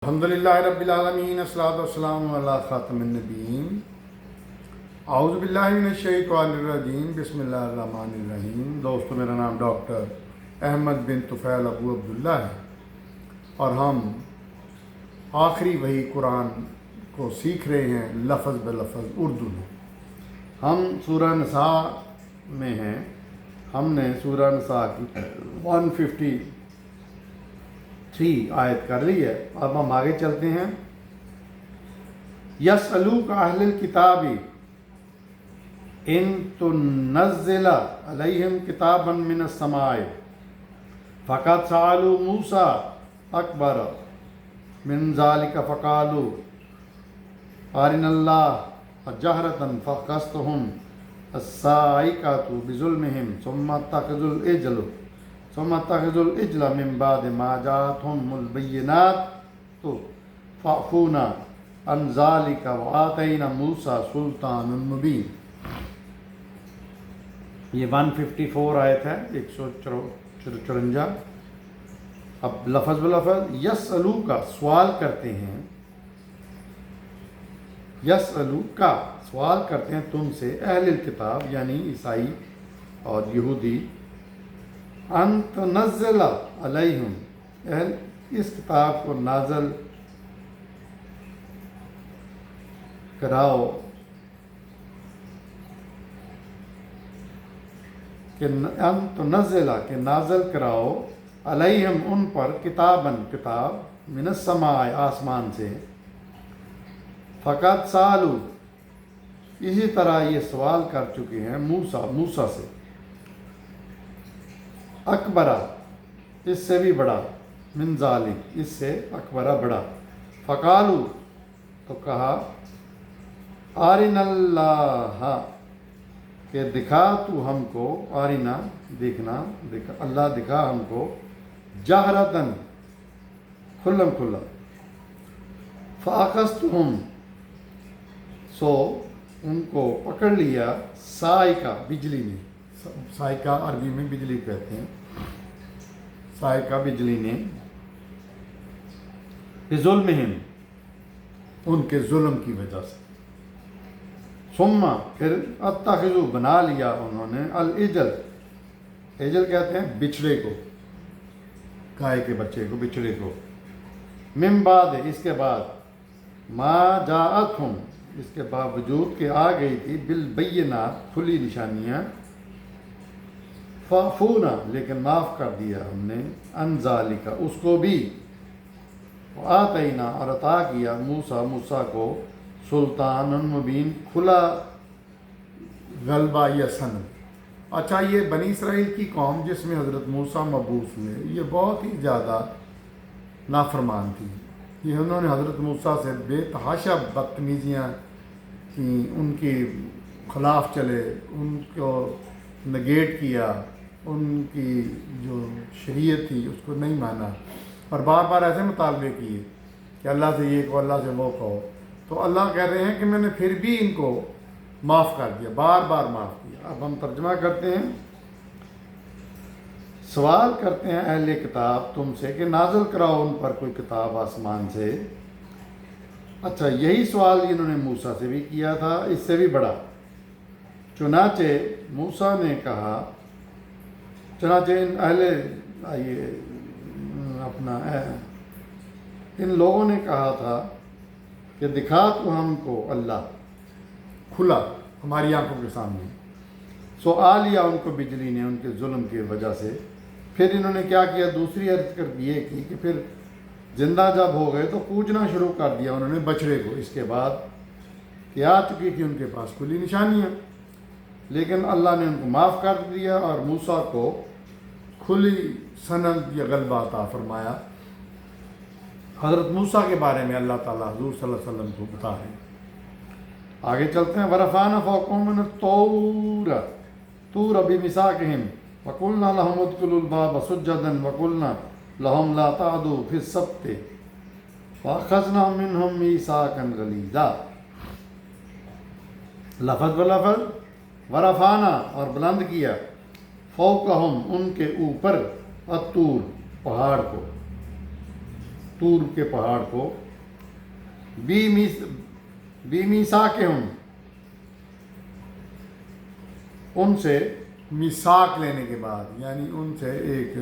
الحمدللہ رب العالمین الصلاۃ والسلام علی خاتم النبیین اعوذ باللہ من الشیطان الرجیم بسم اللہ الرحمن الرحیم۔ دوستو، میرا نام ڈاکٹر احمد بن طفیل ابو عبداللہ ہے اور ہم آخری وحی قرآن کو سیکھ رہے ہیں لفظ بلفظ اردو میں۔ ہم سورہ نساء میں ہیں۔ ہم نے سورہ نساء کی 153 آیت کر لی ہے۔ اب ہم آگے چلتے ہیں۔ یسألوک اہل الکتاب ان تنزل علیہم کتابا من السماء فقد سألوا موسیٰ اکبر من ذلک فقالوا ارنا اللہ جہرة فاخذتهم الصاعقة بظلمهم ثم اتخذوا العجل من بعد ما جاءتهم البینات فاعفونا عن ذلك وآتینا موسیٰ سلطانا مبین۔ یہ 154 آیت ہے، 154۔ اب لفظ بلفظ یسألو کا سوال کرتے ہیں، یسألو کا سوال کرتے ہیں تم سے، اہل الکتاب یعنی عیسائی اور یہودی، ان تنزل علیہم، اس کتاب کو نازل کراؤ، کہ ان تنزل کہ نازل کراؤ، علیہم ان پر، کتاباً کتاب، من السماء آسمان سے، فقط سالو اسی طرح یہ سوال کر چکے ہیں موسیٰ سے، اکبرہ اس سے بھی بڑا، من ذالک اس سے اکبرہ بڑا، فقالو تو کہا، آرنا اللہ کہ دکھا تو ہم کو، آرنا دیکھنا، اللہ دکھا ہم کو، جہرتاً کھلم کھلا، فاخذتہم سو ان کو پکڑ لیا، صاعقہ بجلی نے، صاعقہ عربی میں بجلی کہتے ہیں، صاعقہ بجلی نے، بظلمہم ان کے ظلم کی وجہ سے، ثم پھر اتخذوا بنا لیا انہوں نے، العجل، عجل کہتے ہیں بچڑے کو، گائے کے بچے کو، بچڑے کو، من بعد اس کے بعد، ما جاءتہم اس کے باوجود کہ آ گئی تھی، بالبینات کھلی نشانیاں، فاعفونا لیکن معاف کر دیا ہم نے، عن ذالک اس کو بھی، وآتینا اور عطا کیا موسیٰ کو، سلطان مبین کھلا غلبہ یا سند۔ اچھا، یہ بنی اسرائیل کی قوم جس میں حضرت موسیٰ مبعوث ہوئے، یہ بہت ہی زیادہ نافرمان تھی۔ یہ انہوں نے حضرت موسیٰ سے بے تحاشا بدتمیزیاں کی، ان کے خلاف چلے، ان کو نگیٹ کیا، ان کی جو شریعت تھی اس کو نہیں مانا، اور بار بار ایسے مطالبے کیے کہ اللہ سے یہ کہو، اللہ سے وہ کہو، تو اللہ کہہ رہے ہیں کہ میں نے پھر بھی ان کو معاف کر دیا، بار بار معاف کیا۔ اب ہم ترجمہ کرتے ہیں۔ سوال کرتے ہیں اہل کتاب تم سے کہ نازل کراؤ ان پر کوئی کتاب آسمان سے۔ اچھا، یہی سوال انہوں نے موسیٰ سے بھی کیا تھا، اس سے بھی بڑا۔ چنانچہ موسیٰ نے کہا، چنانچہ ان لوگوں نے کہا تھا کہ دکھا تو ہم کو اللہ، کھلا ہماری آنکھوں کے سامنے، سو آ لیا ان کو بجلی نے ان کے ظلم کی وجہ سے۔ پھر انہوں نے کیا کیا، دوسری عرض کر یہ کی کہ پھر زندہ جب ہو گئے تو پوجنا شروع کر دیا انہوں نے بچڑے کو، اس کے بعد کہ آ چکی تھی ان کے پاس کھلی نشانیاں، لیکن اللہ نے ان کو معاف کر دیا اور موسیٰ کو کھلی سند یا غلبہ عطا فرمایا۔ حضرت موسیٰ کے بارے میں اللہ تعالیٰ حضور صلی اللہ علیہ وسلم کو بتا رہے ہیں۔ آگے چلتے ہیں۔ وَرَفَعْنَا فَوْقَهُم مِّنَ الطُّورِ طور بِمِيثَاقِهِمْ وَقُلْنَا لَهُمُ ادْخُلُوا الْبَابَ سُجَّدًا وَقُلْنَا لَهُمْ لَا تَعْدُوا فِي السَّبْتِ وَأَخَذْنَا مِنْهُم مِّيثَاقًا غَلِيظًا۔ لفظ بلفظ، ورفعنا اور بلند کیا، فوقہم ان کے اوپر، الطور پہاڑ کو، तूर के पहाड़ को बीमीसाकिहुम, उनसे मिसाक लेने के बाद, यानी उनसे एक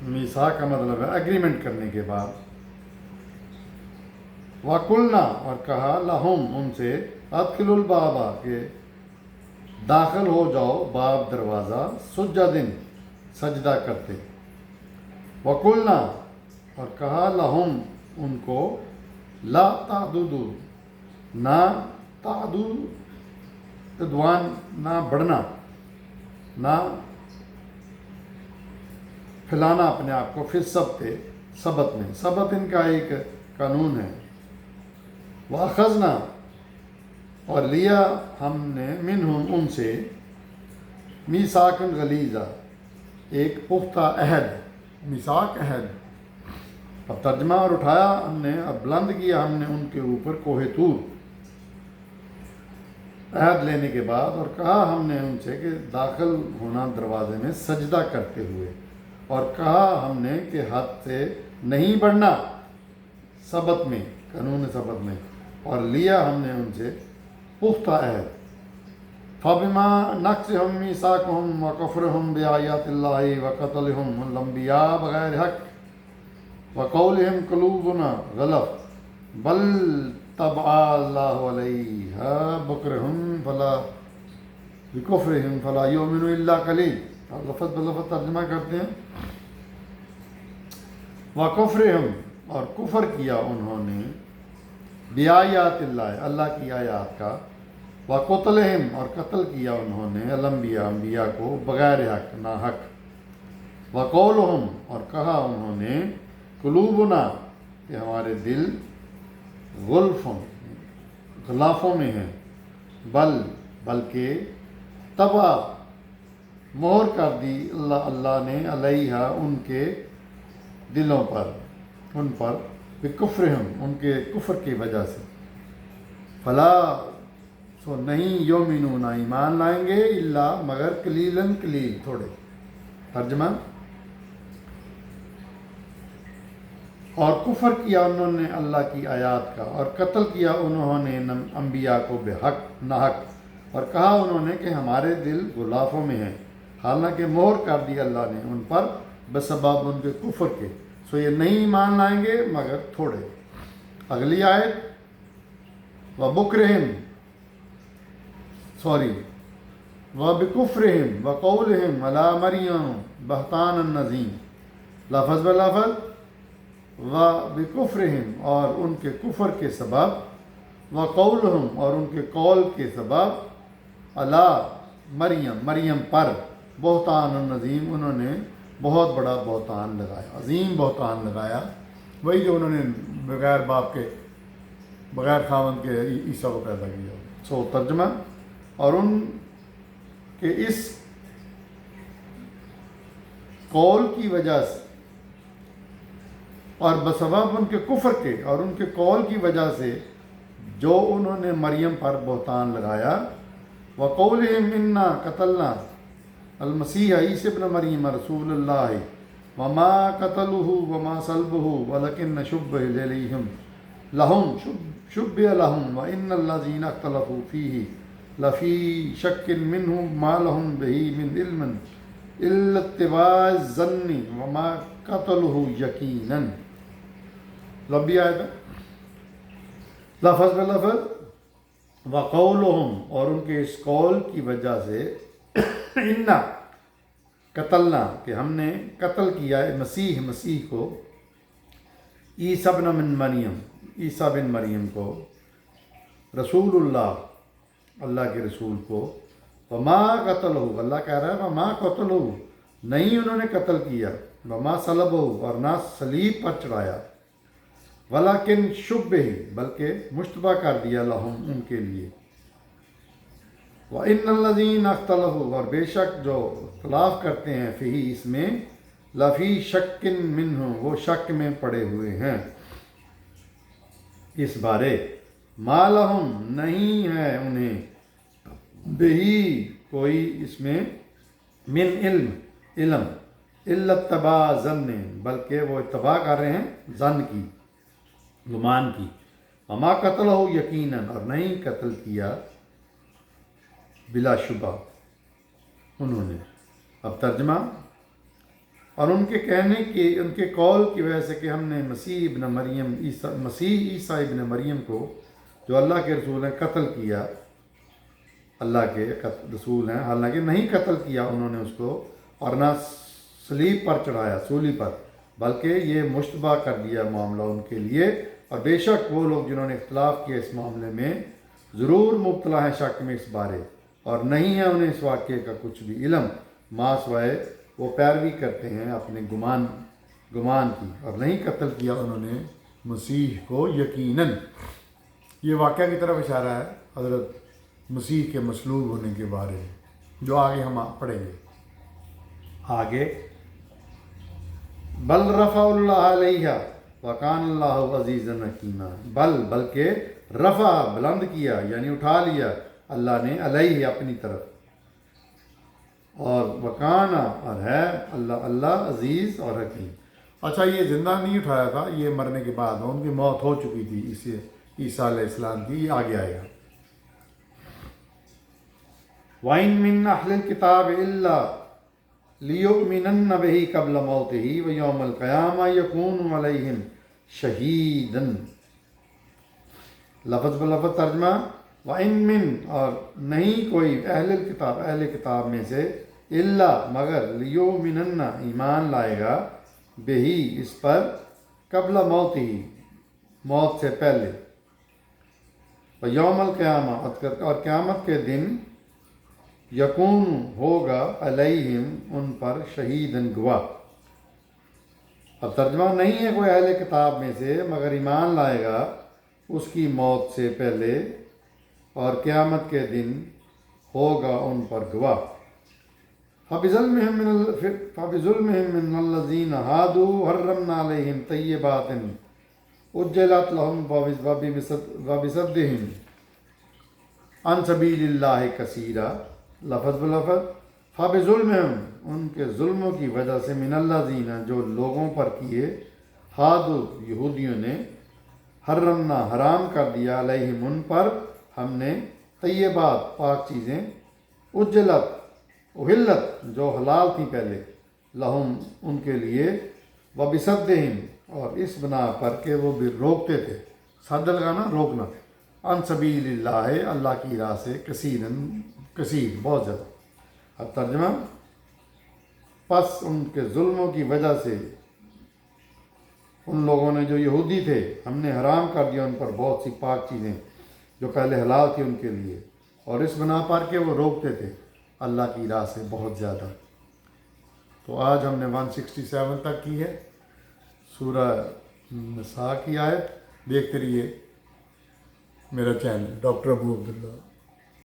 मिसाक का मतलब है एग्रीमेंट करने के बाद, वकुलना और कहा लहुम उनसे अदखिलुल बाबा के दाखिल हो जाओ बाब दरवाज़ा सुज्जदिन सजदा करते, वकुलना और कहा लहुम उनको ला तादुदु ना तादु तद्वान ना बढ़ना, ना फैलाना अपने आप को, फिर सबत में, सबत इनका एक कानून है। वाखजना और लिया हमने मिनहुम उनसे मीसाकन गलीजा एक पुख्ता अहद, मिसाक अहद। अब तर्जमा और उठाया हमने, अब बुलंद किया हमने उनके ऊपर कोहे तूर अहद लेने के बाद, और कहा हमने उनसे कि दाखिल होना दरवाजे में सजदा करते हुए, और कहा हमने कि हद से नहीं बढ़ना सबत में, कानून सबत में, और लिया हमने उनसे पुख्ता अहद। फ़बिमा नक़्सिहिम मीसाक़हुम व कुफ़्रिहिम बिआयातिल्लाहि व क़त्लिहिमुल अंबिया बग़ैर हक़ व क़ौलिहिम क़ुलूबुना ग़लफ़ बल तबअ अल्लाहु अलैहा बिकुफ़्रिहिम फ़ला युमिनु इल्ला क़लील। लफ़ज़ ब लफ़ज़ तर्जुमा करते हैं। व कुफ़्रिहिम और कुफ़र किया उन्होंने बिआयातिल्लाह अल्लाह की आयात का, व क़त्लिहिम और कत्ल किया उन्होंने अल-अंबिया अंबिया को बग़ैर हक़ ना हक़, व क़ौलुहुम और कहा उन्होंने क़ुलूबुना कि हमारे दिल ग़िलाफ़ों में हैं, बल्कि तबा मोहर कर दी अल्लाह ने अलैहा उनके दिलों पर, उन पर बिकुफ़्रिहिम उनके कुफ़र की वजह से, फला सो नहीं योमिनूना ईमान लाएंगे इल्ला मगर कलीलन कलील थोड़े। तर्जमा और कुफ़र किया उन्होंने अल्लाह की आयात का, और कत्ल किया उन्होंने अंबिया को बेहक नाहक, और कहा उन्होंने कि हमारे दिल गुलाफ़ों में हैं, हालांकि मोहर कर दी अल्लाह ने उन पर बसबाब उनके कुफ़र के, सो ये नहीं ईमान लाएंगे मगर थोड़े। अगली आयत व बिकुफ़्रिहिम व क़ौलिहिम अला मरियम बहतानन नज़ीम। लफ़ज़ ब लफ़ज़ व बिकुफ़्रिहिम और उनके कुफ़र के सबब, व क़ौलुहुम और उनके कौल के सबब, अला मरियम पर बहतानन नज़ीम उन्होंने बहुत बड़ा बहतान लगाया, अजीम बहतान लगाया, वही जो उन्होंने बग़ैर बाप के बग़ैर खावंद के ईसा को पैदा किया। सो तर्जमा और उनके इस कौल की वजह से और बसबब उनके कुफ़र के और उनके कौल की वजह से जो उन्होंने मरियम पर बहतान लगाया, व क़ौलिहिम इन्ना क़तलना अल-मसीह ईसा इब्न मरियम रसूलुल्लाह वमा क़तलुहु वमा सल्बुहु वलकिन शुब्बिह लहुम व इन्नल्लज़ीना इख्तलफ़ू फ़ीहि लफ़ी शक्किन मिन्हु मा लहुम बिही मिन इल्मिन इल्ला इत्तिबाअ ज़न्नि वमा क़तलुहु यक़ीनन। लंबी आयत है। लफ़ज़ ब लफ़ज़ व क़ौलुहुम और उनके इस कौल की वजह से इन्ना कतलना कि हमने कत्ल किया मसीह को, ईसा बिन मरियम को, रसूलुल्लाह अल्लाह के रसूल को, वमा क़तलहु अल्लाह कह रहा है वमा क़तलहु नहीं उन्होंने कत्ल किया, वमा सलबहु और ना सलीब पर चढ़ाया, वलाकिन शुब्बिह बल्कि मुश्तबा कर दिया लहुम उनके लिए, व इन्नल्लज़ीना इख्तलफ़ू और बेशक जो इख्तिलाफ़ करते हैं फ़ीही इसमें, लफ़ी शक्किन मिन्हु वो शक में पड़े हुए हैं इस बारे, मा लहुम नहीं है उन्हें बिही कोई इसमें मिन इल्म इल्ला तबा ज़न्न, बल्कि वो इत्तबा कर रहे हैं ज़न की, गुमान की। अमा कत्ल हो यकीनन, और नहीं कत्ल किया बिलाशुबा उन्होंने। अब तर्जमा, और उनके कहने की, उनके कौल की वजह से कि हमने मसीह इब्न मरियम को जो अल्लाह के रसूल हैं कत्ल किया, अल्लाह के रसूल हैं, हालांकि नहीं कत्ल किया उन्होंने उसको और ना सलीब पर चढ़ाया, सूली पर, बल्कि ये मुश्तबा कर दिया मामला उनके लिए। और बेशक वो लोग जिन्होंने इख्तलाफ किया इस मामले में ज़रूर मुब्तला हैं शक में इस बारे, और नहीं है उन्हें इस वाक़े का कुछ भी इल्म, मासवाए वो पैरवी करते हैं अपने गुमान की, और नहीं कत्ल किया उन्होंने मसीह को यकीनन। ये वाक़या की तरफ इशारा है हज़रत मसीह के मसलूब होने के बारे में, जो आगे हम पढ़ेंगे। आगे बल रफ़अल्लाह अलैहा व कान अल्लाहु अज़ीज़न हकीमा, बल्कि रफ़ा बुलंद किया यानी उठा लिया अल्लाह ने अलैहि अपनी तरफ, और वकाना और है अल्लाह अज़ीज़ और हकीम। अच्छा, ये ज़िंदा नहीं उठाया था, ये मरने के बाद उनकी मौत हो चुकी थी इसे ईसा अलैहिस्सलाम की, ये आगे आएगा। वाइन मिन अहलिल किताब इल्ला लियुमिनन्न बिही क़ब्ल मौतिही व यौमल क़यामा यकूनु अलैहिम शहीदन। लफ्ज़ ब लफ्ज़ तर्जमा, वाइन मिन, और नहीं कोई, अहलिल किताब, अहले किताब में से, इल्ला मगर, लियुमिनन्ना ईमान लाएगा, बिही इस पर, क़ब्ल मौतिही मौत से पहले, व यौमल क़यामा और क़यामत के दिन, यकून होगा अलैहिम उन पर शहीदन गवाह। अब तर्जमा, नहीं है कोई अहले किताब में से मगर ईमान लाएगा उसकी मौत से पहले, और क़यामत के दिन होगा उन पर गवाह। फ़बिज़ुल्मिहिम मिनल्लज़ीना हादू हर्रमना अलैहिम तय्यबातिन उज्जलत लहुम व बिसद्दिहिम अन सबीलिल्लाहि कसीरा। लफ़ज़ ब लफ़ज़, फ़बिज़ुल्मिहिम, उनके जुल्मों की वजह से, मिनल्लज़ीना जो लोगों पर किए, हादू यहूदियों ने, हर्रमना हराम कर दिया, अलैहिम उन पर हमने, तय्यबात पाक चीज़ें, उज्जलत उहिल्लत जो हलाल थी पहले, लहुम उनके लिए, व बिसद्दिहिम और इस बना पर के वो भी रोकते थे, सद लगाना रोकना, अन सबीलिल्लाह अल्लाह की राह से, कसीर बहुत ज़्यादा। अब तर्जमा, पस उनके जुल्मों की वजह से उन लोगों ने जो यहूदी थे, हमने हराम कर दिया उन पर बहुत सी पाक चीज़ें जो पहले हलाल थी उनके लिए, और इस बना पर के वो रोकते थे अल्लाह की राह से बहुत ज़्यादा। तो आज हमने 167 तक की है सूरह निसा की आयत। देखते रहिए मेरा चैनल डॉक्टर अबू अब्दुल्ला।